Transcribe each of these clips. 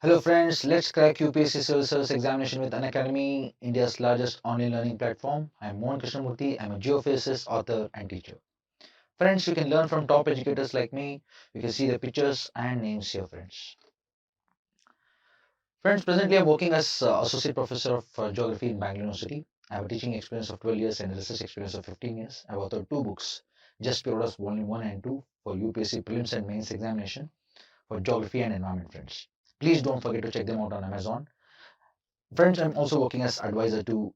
Hello friends, let's crack UPSC Civil Service examination with Unacademy, India's largest online learning platform. I'm Mohan K Team. I'm a geophysicist, author and teacher. Friends, you can learn from top educators like me. You can see the pictures and names here, friends. Friends, presently I'm working as Associate Professor of Geography in Bangalore University. I have a teaching experience of 12 years and a research experience of 15 years. I've authored two books, Just Pure Volume 1 and 2 for UPSC Prelims and Mains examination for Geography and Environment, friends. Please don't forget to check them out on Amazon. Friends, I'm also working as advisor to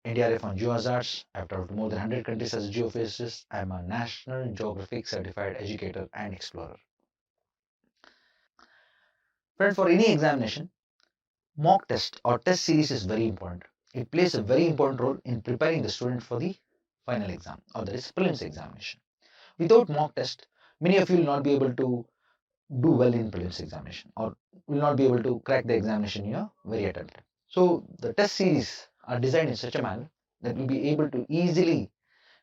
NDRF on geohazards. I've traveled to more than 100 countries as a geophysicist. I'm a National Geographic Certified Educator and Explorer. Friends, for any examination, mock test or test series is very important. It plays a very important role in preparing the student for the final exam or that is prelims examination. Without mock test, many of you will not be able to do well in prelims examination or will not be able to crack the examination in your very attempt. So the test series are designed in such a manner that will be able to easily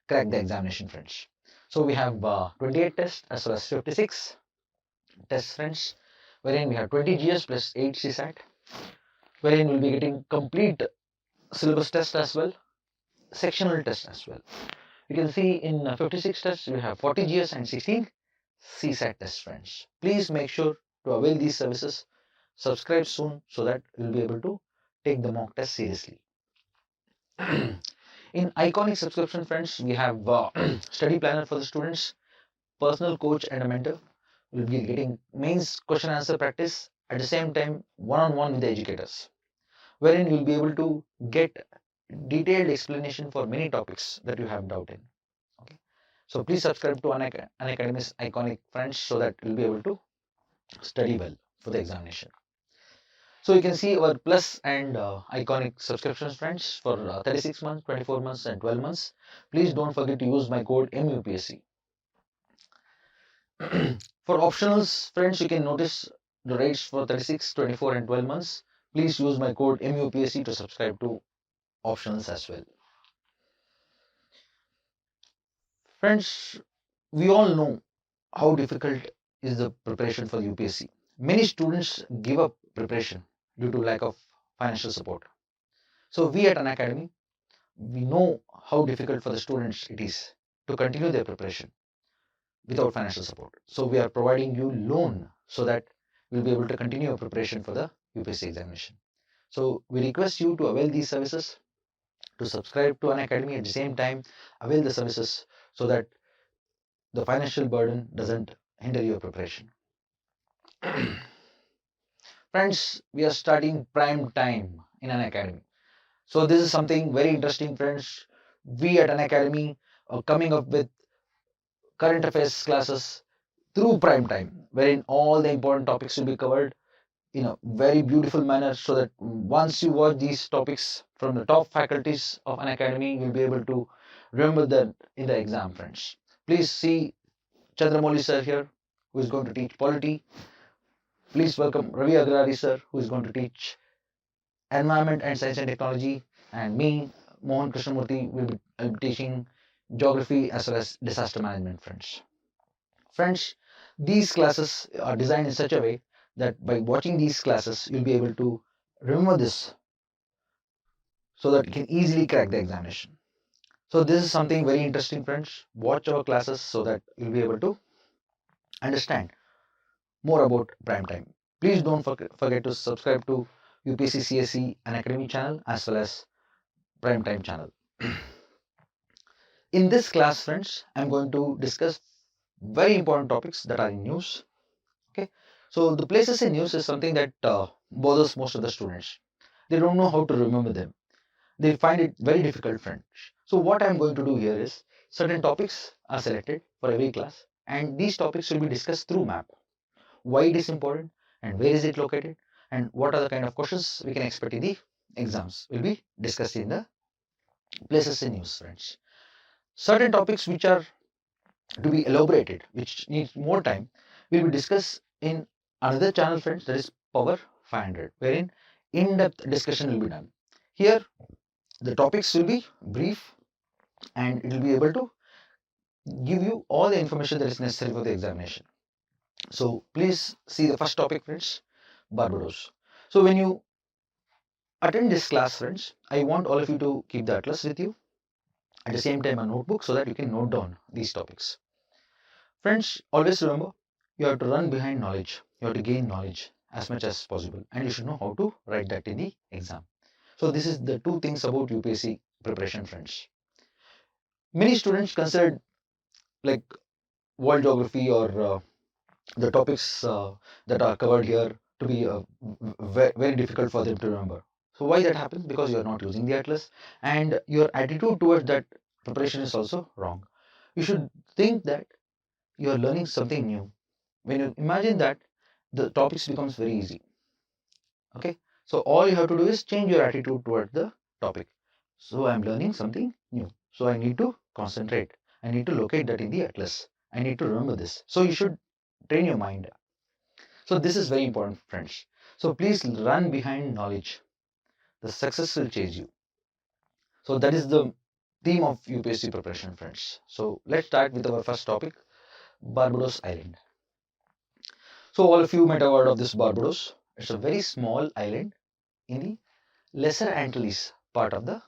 crack the examination, friends. So we have 28 tests as well as 56 tests, friends, wherein we have 20 GS plus 8 CSAT, wherein we'll be getting complete syllabus test as well, sectional test as well. You can see in 56 tests we have 40 GS and 16 CSAT tests, friends. Please make sure to avail these services. Subscribe soon so that you'll be able to take the mock test seriously. In iconic subscription, friends, we have study planner for the students, personal coach and a mentor. We'll be getting mains question answer practice at the same time one-on-one with the educators, wherein you'll be able to get detailed explanation for many topics that you have doubt in. Okay, so please subscribe to Unacademy's iconic, friends, so that you'll be able to study well for the examination. So you can see our plus and iconic subscriptions, friends, for 36 months, 24 months and 12 months. Please don't forget to use my code MUPSC. For optionals, friends, you can notice the rates for 36, 24 and 12 months. Please use my code MUPSC to subscribe to optionals as well. Friends, we all know how difficult is the preparation for UPSC. Many students give up preparation due to lack of financial support. So we at Unacademy, we know how difficult for the students it is to continue their preparation without financial support. So we are providing you loan so that you'll be able to continue your preparation for the UPSC examination. So we request you to avail these services, to subscribe to Unacademy at the same time, avail the services so that the financial burden doesn't hinder your preparation. Friends, we are starting prime time in Unacademy. So this is something very interesting, friends. We at Unacademy are coming up with current affairs classes through prime time, wherein all the important topics will be covered in a very beautiful manner so that once you watch these topics from the top faculties of Unacademy, you'll be able to remember them in the exam, friends. Please see Chandramouli sir here, who is going to teach polity. Please welcome Ravi Agrari sir, who is going to teach environment and science and technology. And me, Mohan Krishnamurthy, will be teaching geography as well as disaster management, friends. Friends, these classes are designed in such a way that by watching these classes, you'll be able to remember this so that you can easily crack the examination. So this is something very interesting, friends. Watch our classes so that you'll be able to understand more about prime time. Please don't forget to subscribe to UPSC CSE Unacademy channel as well as prime time channel. In this class, friends, I'm going to discuss very important topics that are in news. Okay, so the places in news is something that bothers most of the students. They don't know how to remember them. They find it very difficult, friends. So what I'm going to do here is certain topics are selected for every class, and these topics will be discussed through map. Why it is important, and where is it located, and what are the kind of questions we can expect in the exams will be discussed in the places in news, friends. Certain topics which are to be elaborated, which needs more time, will be discussed in another channel, friends, that is Power 500, wherein in-depth discussion will be done. Here, the topics will be brief and it will be able to give you all the information that is necessary for the examination. So please see the first topic, friends, Barbados. So when you attend this class, friends, I want all of you to keep the atlas with you. At the same time, a notebook so that you can note down these topics. Friends, always remember, you have to run behind knowledge. You have to gain knowledge as much as possible, and you should know how to write that in the exam. So this is the two things about UPSC preparation, friends. Many students consider like world geography or the topics that are covered here to be very difficult for them to remember. So why that happens? Because you are not using the atlas, and your attitude towards that preparation is also wrong. You should think that you are learning something new. When you imagine that, the topics becomes very easy. Okay, so all you have to do is change your attitude toward the topic. So I'm learning something new, so I need to concentrate. I need to locate that in the atlas. I need to remember this. So you should train your mind. So this is very important, friends. So please run behind knowledge. The success will chase you. So that is the theme of UPSC preparation, friends. So let's start with our first topic, Barbados Island. So all of you might have heard of this Barbados. It's a very small island in the Lesser Antilles part of the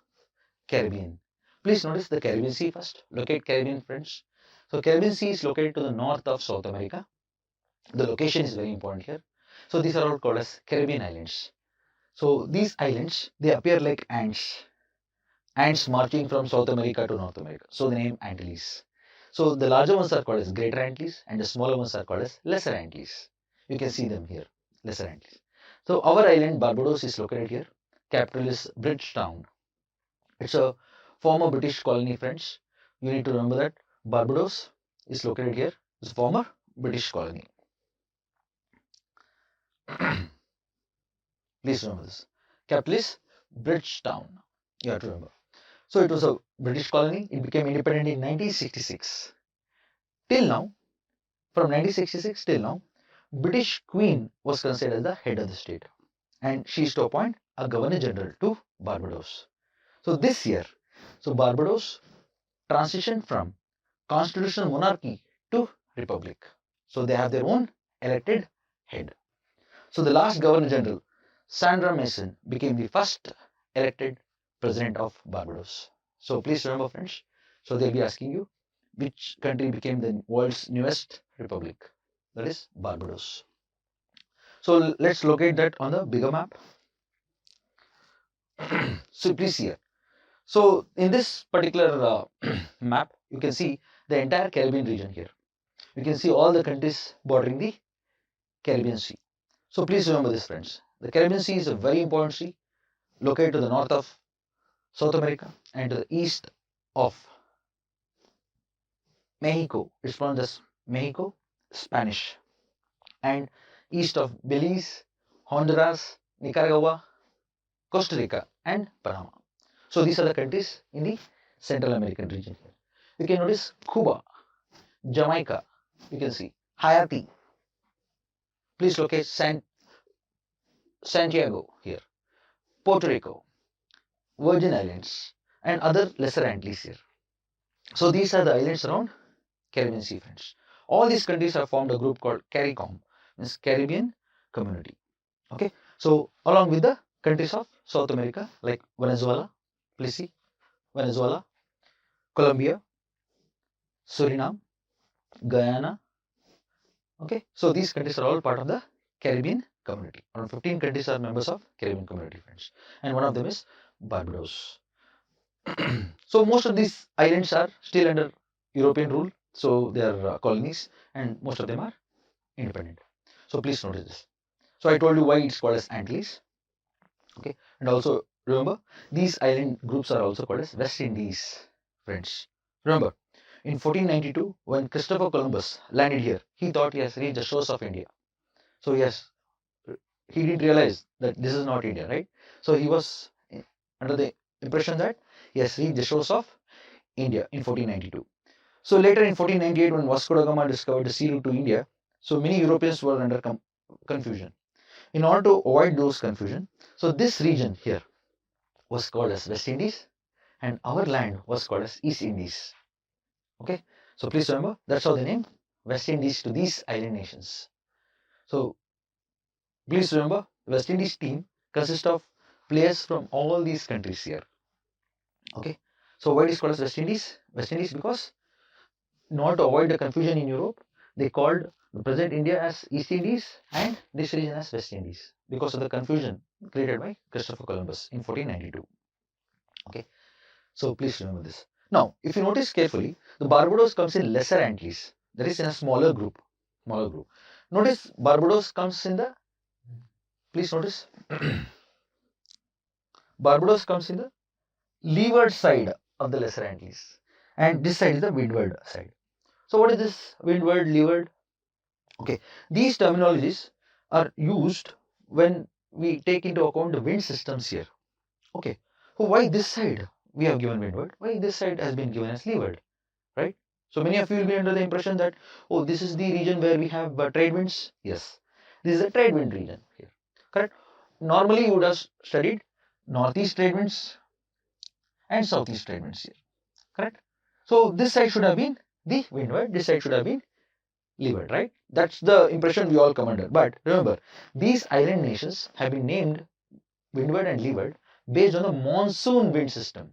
Caribbean. Please notice the Caribbean Sea first. Locate Caribbean, friends. So Caribbean Sea is located to the north of South America. The location is very important here. So these are all called as Caribbean islands. So these islands, they appear like ants marching from South America to North America. So the name Antilles. So the larger ones are called as Greater Antilles and the smaller ones are called as Lesser Antilles. You can see them here, Lesser Antilles. So our island Barbados is located here. Capital is Bridgetown. It's a former British colony, friends. You need to remember that Barbados is located here. It's a former British colony. Please remember this. Capital is Bridgetown. You have to remember. So it was a British colony. It became independent in 1966. Till now, from 1966 till now, British Queen was considered as the head of the state, and she is to appoint a Governor General to Barbados. So this year, Barbados transitioned from constitutional monarchy to republic. So they have their own elected head. So the last Governor General, Sandra Mason, became the first elected president of Barbados. So please remember, friends. So they'll be asking you which country became the world's newest republic. That is Barbados. So let's locate that on the bigger map. So please see here. So in this particular map, you can see the entire Caribbean region here. You can see all the countries bordering the Caribbean Sea. So please remember this, friends. The Caribbean Sea is a very important sea located to the north of South America and to the east of Mexico. It's pronounced as Mexico, Spanish, and east of Belize, Honduras, Nicaragua, Costa Rica, and Panama. So these are the countries in the Central American region here. You can notice Cuba, Jamaica, you can see Haiti. Please locate Santiago here, Puerto Rico, Virgin Islands, and other lesser Antilles here. So these are the islands around Caribbean Sea, friends. All these countries have formed a group called CARICOM, means Caribbean Community. Okay, so along with the countries of South America like Venezuela, please see Venezuela, Colombia, Suriname, Guyana. Okay, so these countries are all part of the Caribbean community. Around 15 countries are members of Caribbean community, friends, and one of them is Barbados. So most of these islands are still under European rule, so they are colonies, and most of them are independent. So please notice this. So I told you why it's called as Antilles. Okay, and also remember these island groups are also called as West Indies, friends. Remember, in 1492, when Christopher Columbus landed here, he thought he has reached the shores of India. So yes, he didn't realize that this is not India, right? So he was under the impression that he has reached the shores of India in 1492. So later in 1498, when Vasco da Gama discovered the sea route to India, so many Europeans were under confusion. In order to avoid those confusion, so this region here was called as West Indies, and our land was called as East Indies. Okay, so please remember that's how they named West Indies to these island nations. So please remember West Indies team consists of players from all these countries here. Okay. So why it is called as West Indies? West Indies because in order to avoid the confusion in Europe, they called the present India as East Indies and this region as West Indies because of the confusion created by Christopher Columbus in 1492. Okay, so please remember this. Now, if you notice carefully, the Barbados comes in Lesser Antilles, that is in a smaller group. Smaller group. Notice Barbados comes in the. Please notice. Barbados comes in the leeward side of the Lesser Antilles, and this side is the windward side. So what is this windward, leeward? Okay, these terminologies are used when we take into account the wind systems here. Okay, so why this side we have given windward? Why this side has been given as leeward, right? So many of you will be under the impression that, oh, this is the region where we have trade winds. Yes, this is a trade wind region here, correct? Normally you would have studied northeast trade winds and southeast trade winds here, correct? So this side should have been the windward, this side should have been leeward, right? That's the impression we all come under. But remember, these island nations have been named windward and leeward based on the monsoon wind system.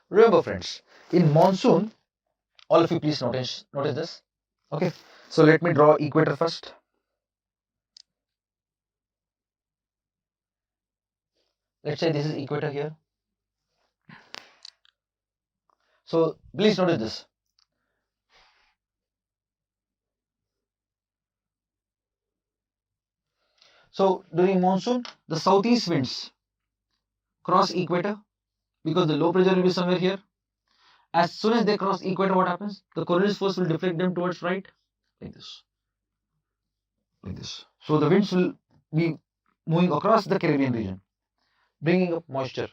Remember, friends, in monsoon, all of you please notice this. Okay, so let me draw equator first. Let's say this is equator here. So please notice this. So during monsoon, the southeast winds cross equator because the low pressure will be somewhere here. As soon as they cross equator, what happens? The Coriolis force will deflect them towards right, like this. Like this. So the winds will be moving across the Caribbean region, bringing up moisture,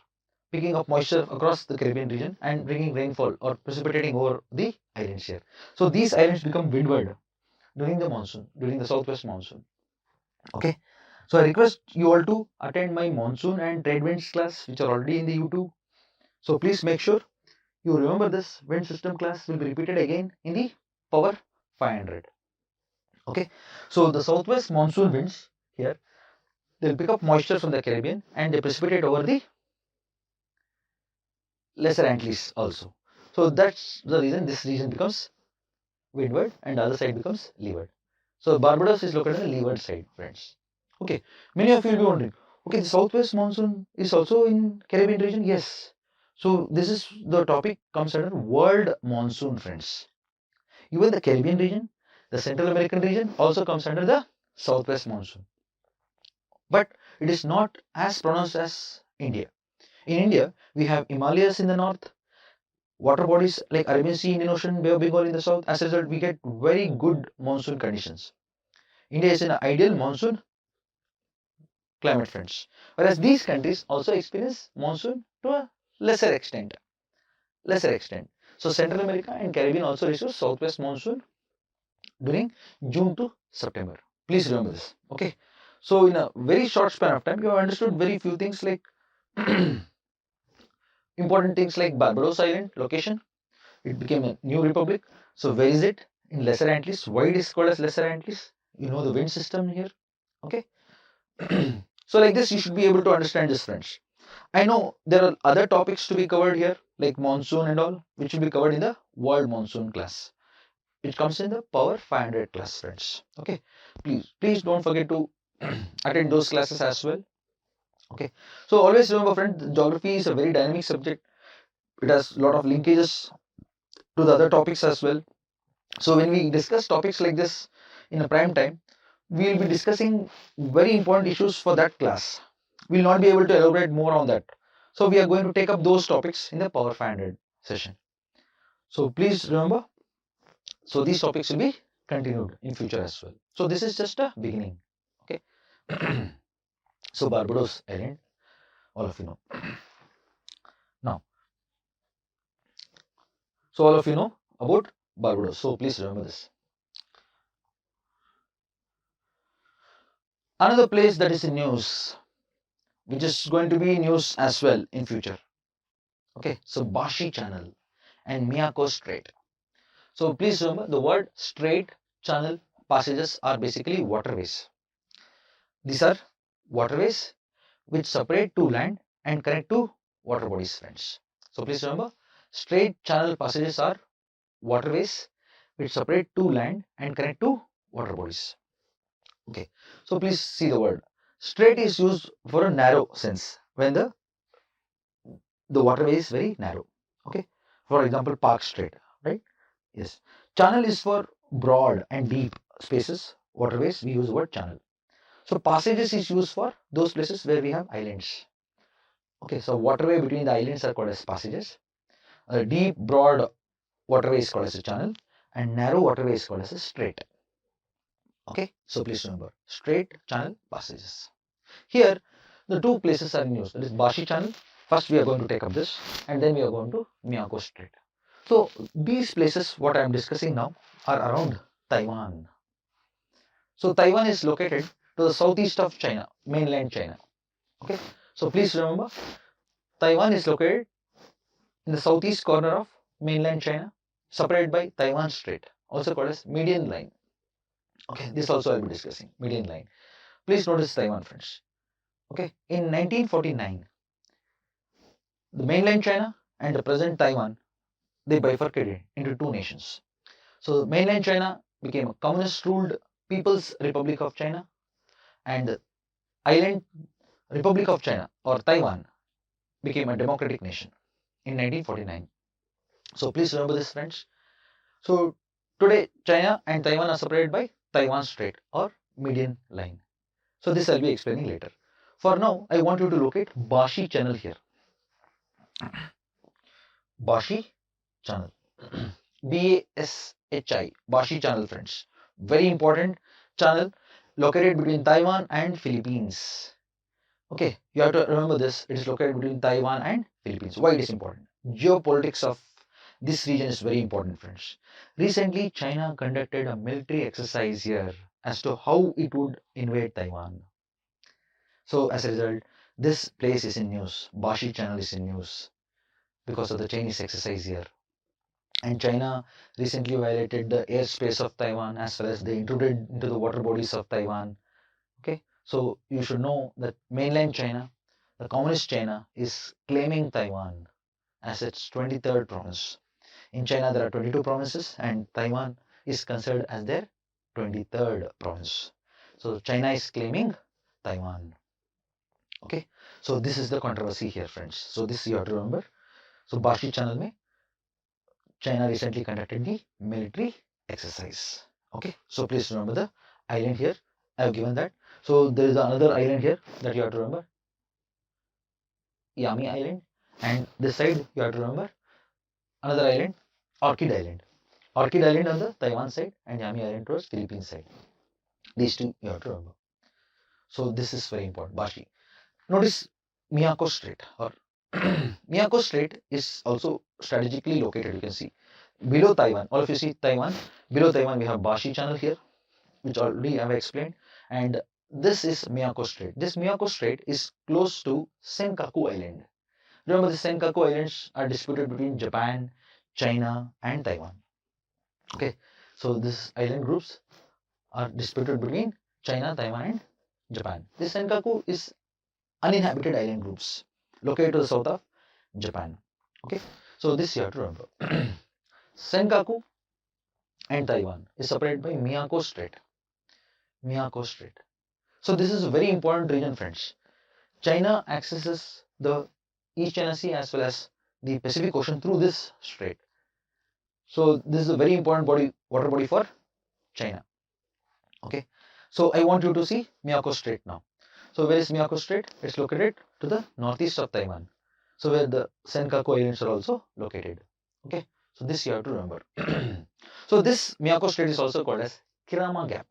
picking up moisture across the Caribbean region and bringing rainfall or precipitating over the islands here. So these islands become windward during the monsoon, during the southwest monsoon. Okay. So I request you all to attend my monsoon and trade winds class, which are already in the YouTube. So please make sure you remember this wind system class will be repeated again in the power 500. Okay. So the southwest monsoon winds here, they'll pick up moisture from the Caribbean and they precipitate over the Lesser Antilles also. So that's the reason this region becomes windward and the other side becomes leeward. So Barbados is located on the leeward side, friends. Okay, many of you will be wondering, okay, the southwest monsoon is also in Caribbean region? Yes. So this is the topic comes under world monsoon, friends. Even the Caribbean region, the Central American region also comes under the southwest monsoon. But it is not as pronounced as India. In India, we have Himalayas in the north, water bodies like Arabian Sea, Indian Ocean, Bay of Bengal in the south. As a result, we get very good monsoon conditions. India is in an ideal monsoon climate, friends. Whereas these countries also experience monsoon to a lesser extent. Lesser extent. So Central America and Caribbean also receive southwest monsoon during June to September. Please remember this. Okay. So in a very short span of time, you have understood very few things like important things like Barbados Island location. It became a new republic. So where is it? In Lesser Antilles. Why it is called as Lesser Antilles? You know the wind system here. Okay. So like this, you should be able to understand this, friends. I know there are other topics to be covered here, like monsoon and all, which will be covered in the world monsoon class. It comes in the power 500 class, friends. Okay. Please don't forget to attend those classes as well. Okay. So always remember, friends, geography is a very dynamic subject. It has a lot of linkages to the other topics as well. So when we discuss topics like this in a prime time, we will be discussing very important issues for that class. We will not be able to elaborate more on that. So we are going to take up those topics in the Power 500 session. So please remember, so these topics will be continued in future as well. So this is just a beginning. Okay. So Barbados Island, all of you know. Now, so all of you know about Barbados. So please remember this. Another place that is in news, which is going to be news as well in future. Okay, so Bashi Channel and Miyako Strait. So please remember the word strait, channel, passages are basically waterways. These are waterways which separate to land and connect to water bodies, friends. So please remember, strait channel passages are waterways which separate to land and connect to water bodies. Okay, so please see the word. Strait is used for a narrow sense when the waterway is very narrow. Okay, for example, Park Strait, right? Yes. Channel is for broad and deep spaces, waterways, we use the word channel. So passages is used for those places where we have islands. Okay, so waterway between the islands are called as passages. A deep, broad waterway is called as a channel, and narrow waterway is called as a strait. Okay, so please remember, strait, channel, passages. Here, the two places are in use. That is Bashi channel. First, we are going to take up this, and then we are going to Miyako Strait. So these places, what I am discussing now, are around Taiwan. So Taiwan is located to the southeast of China, mainland China. Okay, so please remember, Taiwan is located in the southeast corner of mainland China, separated by Taiwan Strait, also called as median line. Okay, this also I will be discussing, median line. Please notice Taiwan, friends. Okay, in 1949, the mainland China and the present Taiwan, they bifurcated into two nations. So mainland China became a communist-ruled People's Republic of China, and the island Republic of China or Taiwan became a democratic nation in 1949. So please remember this, friends. So today China and Taiwan are separated by Taiwan Strait or median line. So this I'll be explaining later. For now, I want you to locate Bashi channel here. Bashi channel. BASHI, Bashi channel, friends. Very important channel located between Taiwan and Philippines. Okay, you have to remember this. It is located between Taiwan and Philippines. Why it is important? Geopolitics of this region is very important, friends. Recently, China conducted a military exercise here as to how it would invade Taiwan. So as a result, this place is in news. Bashi channel is in news because of the Chinese exercise here. And China recently violated the airspace of Taiwan as well as they intruded into the water bodies of Taiwan. Okay, so you should know that mainland China, the communist China, is claiming Taiwan as its 23rd province. In China, there are 22 provinces, and Taiwan is considered as their 23rd province. So China is claiming Taiwan. Okay, so this is the controversy here, friends. So this you have to remember. So Bashi channel mein China recently conducted the military exercise. Okay, so please remember the island here. I have given that. So there is another island here that you have to remember, Yami Island, and this side you have to remember another island, Orchid Island. Orchid Island on the Taiwan side and Yami Island towards Philippines side. These two you have to remember. So this is very important. Bashi. Notice Miyako Strait or Miyako Strait is also strategically located. You can see below Taiwan. All of you see Taiwan. Below Taiwan we have Bashi channel here, which already I have explained, and this is Miyako Strait. This Miyako Strait is close to Senkaku Island. Remember, the Senkaku Islands are disputed between Japan, China, and Taiwan. Okay, so these island groups are disputed between China, Taiwan, and Japan. This Senkaku is uninhabited island groups located to the south of Japan. Okay, so this you have to remember. Senkaku and Taiwan is separated by Miyako Strait. Miyako Strait. So this is a very important region, friends. China accesses the East China Sea as well as the Pacific Ocean through this strait. So this is a very important water body for China. Okay. So I want you to see Miyako Strait now. So where is Miyako Strait? It's located to the northeast of Taiwan. So where the Senkaku Islands are also located. Okay. So this you have to remember. So this Miyako Strait is also called as Kirama Gap.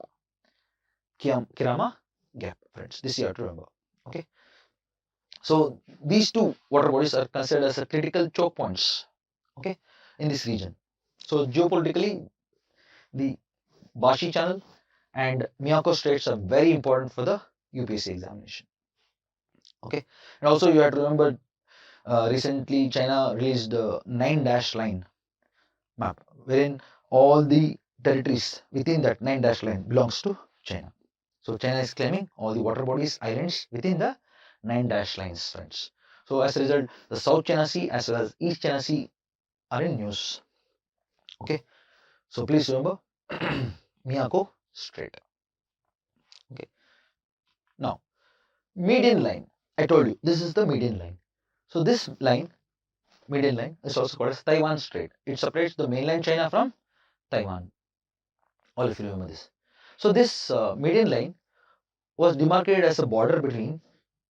Kirama Gap, friends. This you have to remember. Okay. So these two water bodies are considered as a critical choke points, okay, in this region. So geopolitically, the Bashi channel and Miyako Straits are very important for the UPSC examination. Okay, and also you have to remember, recently China released the 9-dash line map, wherein all the territories within that 9-dash line belongs to China. So China is claiming all the water bodies, islands within the 9 dash lines, friends. So as a result, the South China Sea as well as East China Sea are in news. Okay, so please remember Miyako Strait. Okay, now median line. I told you this is the median line. So this line, median line, is also called as Taiwan Strait. It separates the mainland China from Taiwan. All of you remember this. So this median line was demarcated as a border between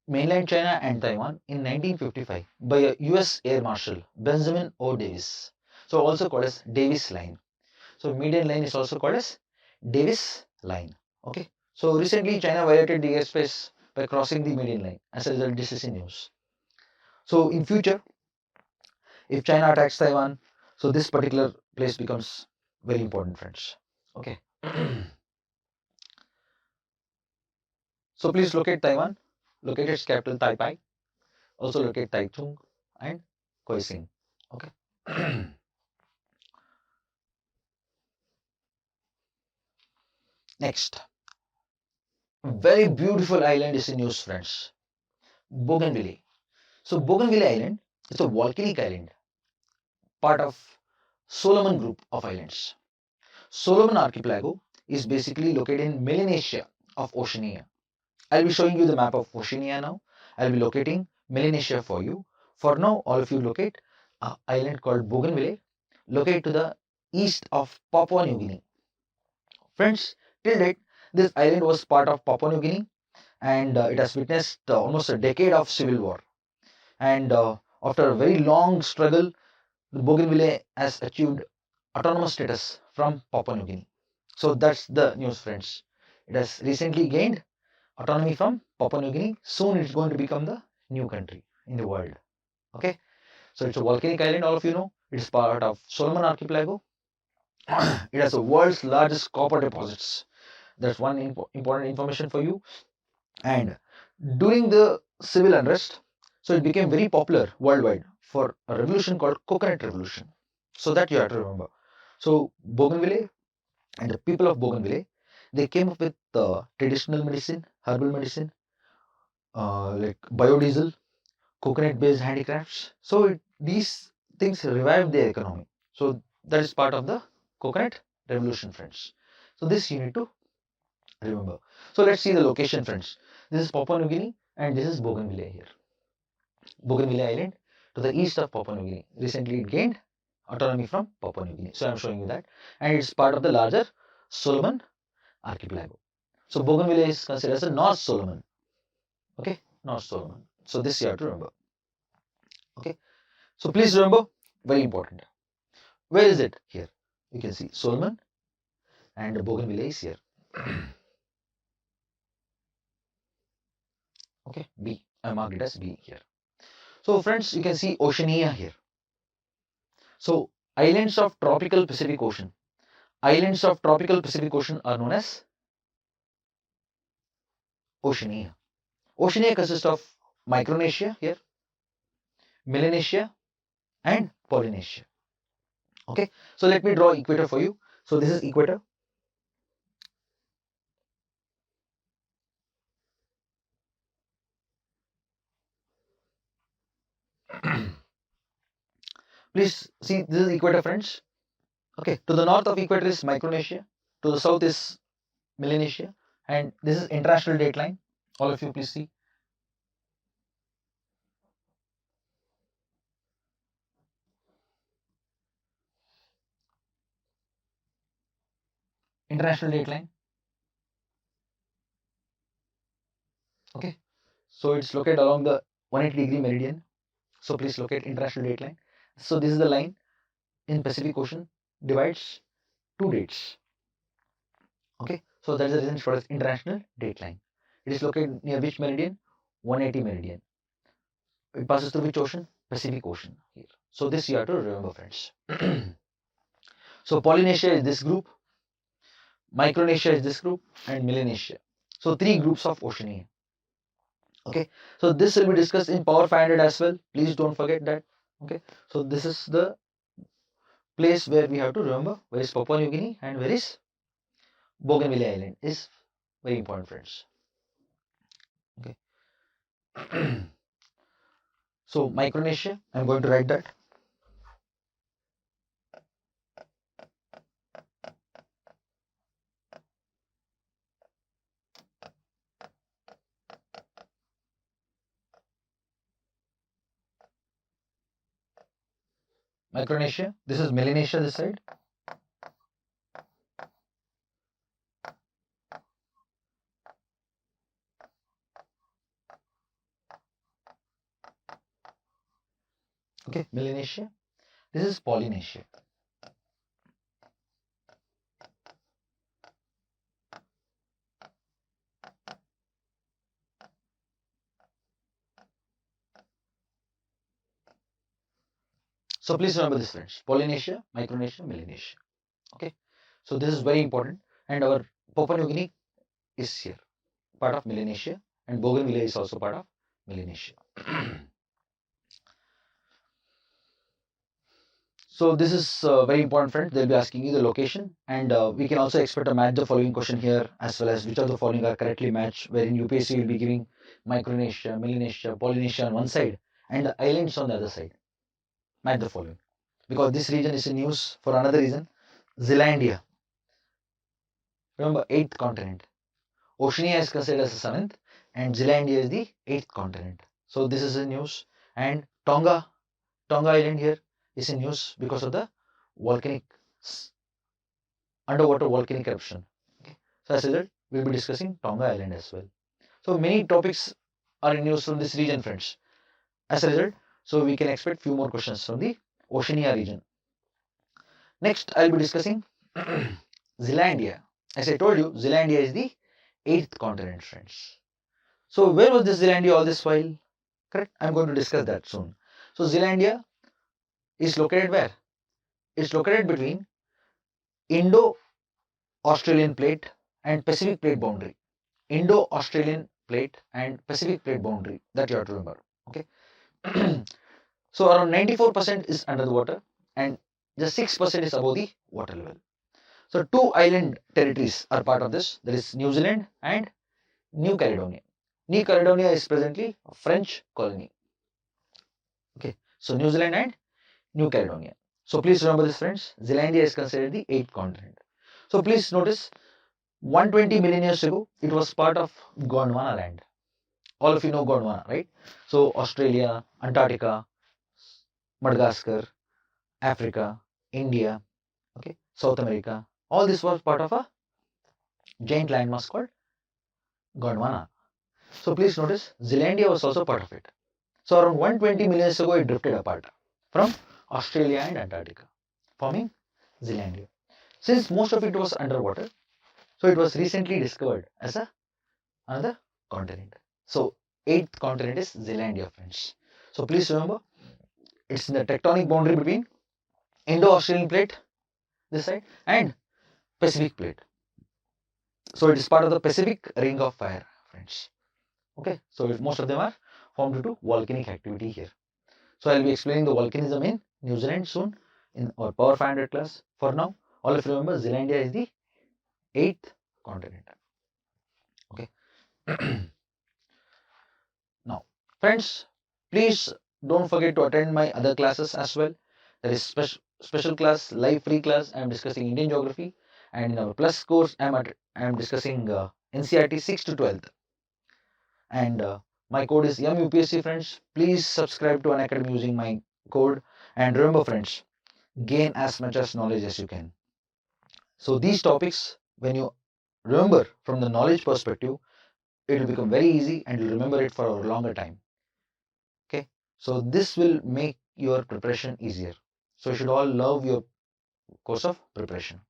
mainland China and Taiwan in 1955 by a US Air Marshal Benjamin O. Davis. So also called as Davis Line. So median line is also called as Davis Line. Okay. So recently China violated the airspace by crossing the median line. As a result, this is in news. So in future, if China attacks Taiwan, so this particular place becomes very important, friends. Okay. So please locate Taiwan, locate its capital Taipei, also locate Taichung and Kaohsiung. Okay. Next, very beautiful island is in news, friends. Bougainville. So Bougainville Island is a volcanic island, part of Solomon Group of islands. Solomon Archipelago is basically located in Melanesia of Oceania. I'll be showing you the map of Oceania now. I'll be locating Melanesia for you. For now, all of you locate an island called Bougainville, located to the east of Papua New Guinea. Friends, till date, this island was part of Papua New Guinea and it has witnessed almost a decade of civil war. And after a very long struggle, the Bougainville has achieved autonomous status from Papua New Guinea. So that's the news, friends. It has recently gained autonomy from Papua New Guinea. Soon it's going to become the new country in the world. Okay, so it's a volcanic island, all of you know. It is part of Solomon Archipelago. It has the world's largest copper deposits. That's one important information for you. And during the civil unrest, so it became very popular worldwide for a revolution called Coconut Revolution. So that you have to remember. So Bougainville and the people of Bougainville, they came up with traditional medicine, herbal medicine, like biodiesel, coconut-based handicrafts. So these things revived their economy. So that is part of the Coconut Revolution, friends. So this you need to remember. So let's see the location, friends. This is Papua New Guinea and this is Bougainville here. Bougainville Island to the east of Papua New Guinea. Recently it gained autonomy from Papua New Guinea. So I'm showing you that. And it's part of the larger Solomon Archipelago. So Bougainville is considered as a North Solomon. Okay, North Solomon. So this you have to remember. Okay. So please remember, very important. Where is it? Here. You can see Solomon and Bougainville is here. Okay, B. I marked it as B here. So friends, you can see Oceania here. So islands of tropical Pacific Ocean. Islands of tropical Pacific Ocean are known as Oceania. Oceania consists of Micronesia here, Melanesia and Polynesia. Okay, so let me draw equator for you. So this is equator. Please see, this is equator, friends. Okay, to the north of equator is Micronesia, to the south is Melanesia, and this is international date line. All of you please see. International date line. Okay, so it's located along the 180-degree meridian. So please locate international date line. So this is the line in Pacific Ocean divides two dates. Okay, so that is the reason it's called as international date line. It is located near which meridian? 180 meridian. It passes through which ocean? Pacific Ocean here. So this you have to remember, friends. So Polynesia is this group, Micronesia is this group, and Melanesia. So three groups of Oceania. Okay, so this will be discussed in Power 500 as well. Please don't forget that. Okay, so this is the place where we have to remember where is Papua New Guinea and where is Bougainville Island is very important friends. Okay. So Micronesia, I'm going to write that. Micronesia, this is Melanesia this side. Okay, Melanesia. This is Polynesia. So please remember this friends, Polynesia, Micronesia, Melanesia. Okay, so this is very important, and our Papua New Guinea is here, part of Melanesia, and Bougainville is also part of Melanesia. So this is very important friends, they'll be asking you the location, and we can also expect a match the following question here, as well as which of the following are correctly matched, wherein UPSC will be giving Micronesia, Melanesia, Polynesia on one side and the islands on the other side. Match the following, because this region is in news for another reason. Zealandia, remember, 8th continent. Oceania is considered as the 7th, and Zealandia is the 8th continent. So this is in news. And Tonga Island here is in news because of the volcanic underwater volcanic eruption. Okay. So as a result, we'll be discussing Tonga Island as well. So many topics are in news from this region, friends. As a result, so we can expect few more questions from the Oceania region. Next, I'll be discussing Zealandia. As I told you, Zealandia is the 8th continent, friends. So where was this Zealandia all this while? Correct? I'm going to discuss that soon. So Zealandia is located where? It's located between Indo-Australian plate and Pacific plate boundary. Indo-Australian plate and Pacific plate boundary, that you have to remember. Okay. So around 94% is under the water and just 6% is above the water level. So two island territories are part of this. That is New Zealand and New Caledonia. New Caledonia is presently a French colony. Okay. So New Zealand and New Caledonia. So please remember this, friends. Zealandia is considered the 8th continent. So please notice 120 million years ago, it was part of Gondwana land. All of you know Gondwana, right? So Australia, Antarctica, Madagascar, Africa, India, okay, South America, all this was part of a giant landmass called Gondwana. So please notice Zealandia was also part of it. So around 120 million years ago, it drifted apart from Australia and Antarctica, forming Zealandia. Since most of it was underwater, so it was recently discovered as another continent. So 8th continent is Zealandia, friends. So please remember, it's in the tectonic boundary between Indo-Australian plate, this side, and Pacific plate. So it is part of the Pacific Ring of Fire, friends. Okay, so most of them are formed due to volcanic activity here. So I'll be explaining the volcanism in New Zealand soon in our Power 500 class. For now, all of you remember Zealandia is the 8th continent. Okay. Now, friends, please don't forget to attend my other classes as well. There is special class, live free class. I am discussing Indian geography, and in our plus course, I am discussing NCERT 6 to 12th. And my code is YUPSC, friends. Please subscribe to Unacademy using my code. And remember, friends, gain as much as knowledge as you can. So these topics, when you remember from the knowledge perspective, it will become very easy and you'll remember it for a longer time. Okay, so this will make your preparation easier. So you should all love your course of preparation.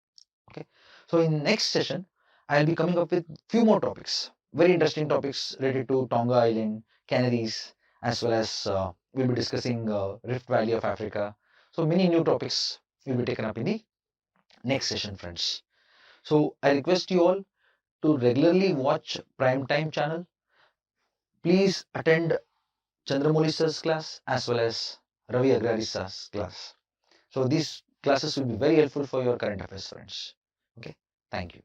Okay, so in next session, I'll be coming up with few more topics, very interesting topics related to Tonga Island, Canaries, as well as we'll be discussing Rift Valley of Africa. So many new topics will be taken up in the next session, friends. So I request you all to regularly watch Prime Time channel. Please attend Chandramouli sir's class as well as Ravi Agrari sir's class. So these classes will be very helpful for your current affairs, friends. Okay, thank you.